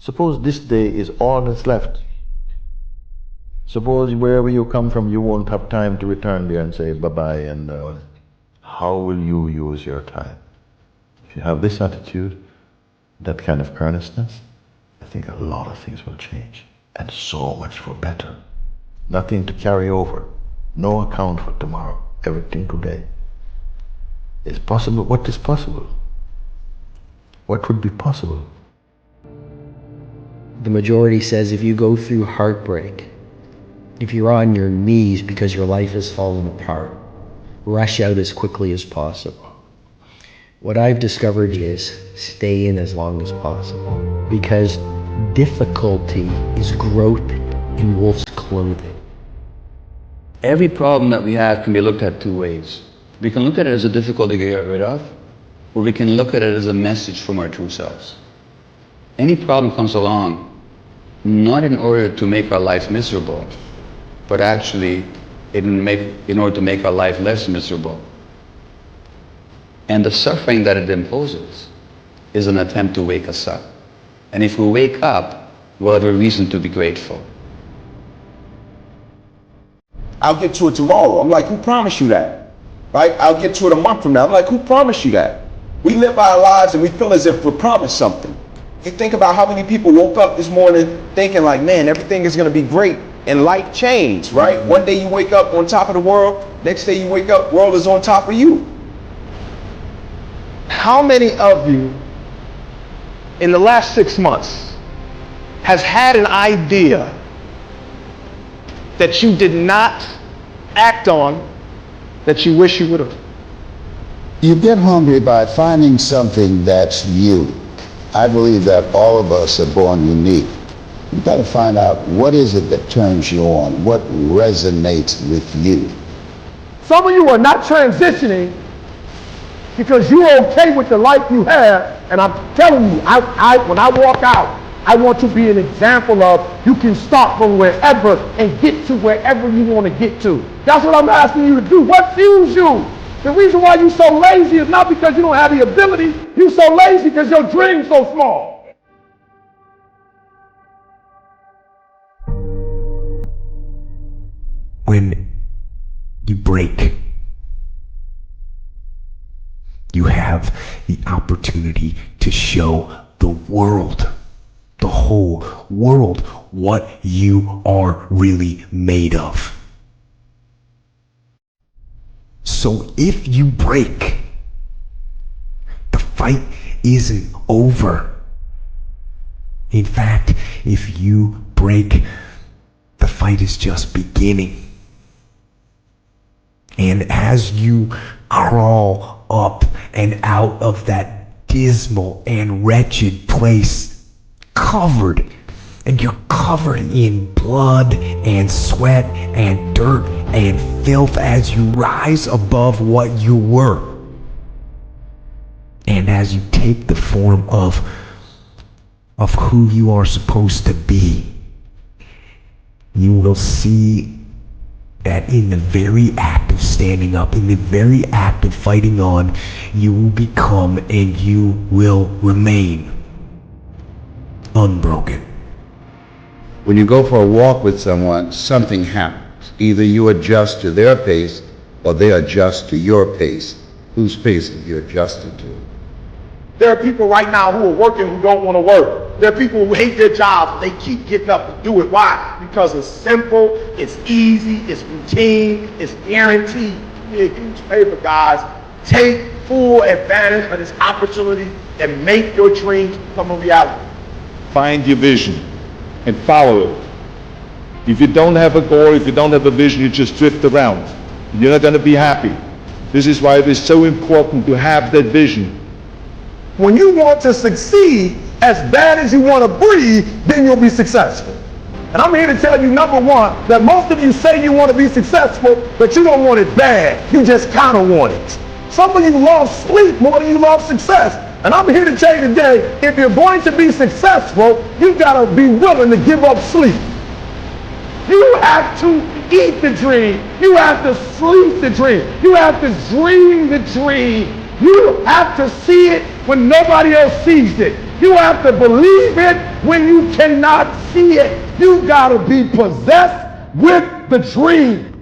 Suppose this day is all that's left. Suppose wherever you come from, you won't have time to return there and say bye-bye, and how will you use your time? If you have this attitude, that kind of earnestness, I think a lot of things will change, and so much for better. Nothing to carry over, no account for tomorrow, everything today. Is possible. What is possible? What would be possible? The majority says if you go through heartbreak, if you're on your knees because your life has fallen apart, rush out as quickly as possible. What I've discovered is stay in as long as possible, because difficulty is growth in wolf's clothing. Every problem that we have can be looked at two ways. We can look at it as a difficulty to get rid of, or we can look at it as a message from our true selves. Any problem comes along not in order to make our life miserable, but actually in order to make our life less miserable. And the suffering that it imposes is an attempt to wake us up. And if we wake up, we'll have a reason to be grateful. I'll get to it tomorrow. I'm like, who promised you that? Right? I'll get to it a month from now. I'm like, who promised you that? We live our lives and we feel as if we're promised something. You think about how many people woke up this morning thinking like, man, everything is going to be great, and life changed, right? One day you wake up on top of the world, next day you wake up, world is on top of you. How many of you in the last 6 months has had an idea that you did not act on that you wish you would have? You get hungry by finding something that's you. I believe that all of us are born unique. You've got to find out what is it that turns you on, what resonates with you. Some of you are not transitioning because you're okay with the life you have, and I'm telling you, when I walk out, I want to be an example of you can start from wherever and get to wherever you want to get to. That's what I'm asking you to do. What fuels you? The reason why you're so lazy is not because you don't have the ability. You're so lazy because your dream's so small. When you break, you have the opportunity to show the world, the whole world, what you are really made of. So if you break, the fight isn't over. In fact, if you break, the fight is just beginning. And as you crawl up and out of that dismal and wretched place, covered, and you're covered in blood and sweat and dirt and filth as you rise above what you were, and as you take the form of who you are supposed to be, you will see that in the very act of standing up, in the very act of fighting on, you will become and you will remain unbroken. When you go for a walk with someone, something happens. Either you adjust to their pace or they adjust to your pace. Whose pace have you adjusted to? There are people right now who are working who don't want to work. There are people who hate their jobs. They keep getting up to do it. Why? Because it's simple, it's easy, it's routine, it's guaranteed. Be a huge favor, guys. Take full advantage of this opportunity and make your dreams become a reality. Find your vision and follow it. If you don't have a goal, if you don't have a vision, you just drift around. You're not going to be happy. This is why it is so important to have that vision. When you want to succeed as bad as you want to breathe, then you'll be successful. And I'm here to tell you, number one, that most of you say you want to be successful, but you don't want it bad. You just kind of want it. Some of you love sleep more than you love success. And I'm here to tell you today, if you're going to be successful, you've got to be willing to give up sleep. You have to eat the dream. You have to sleep the dream. You have to dream the dream. You have to see it when nobody else sees it. You have to believe it when you cannot see it. You gotta be possessed with the dream.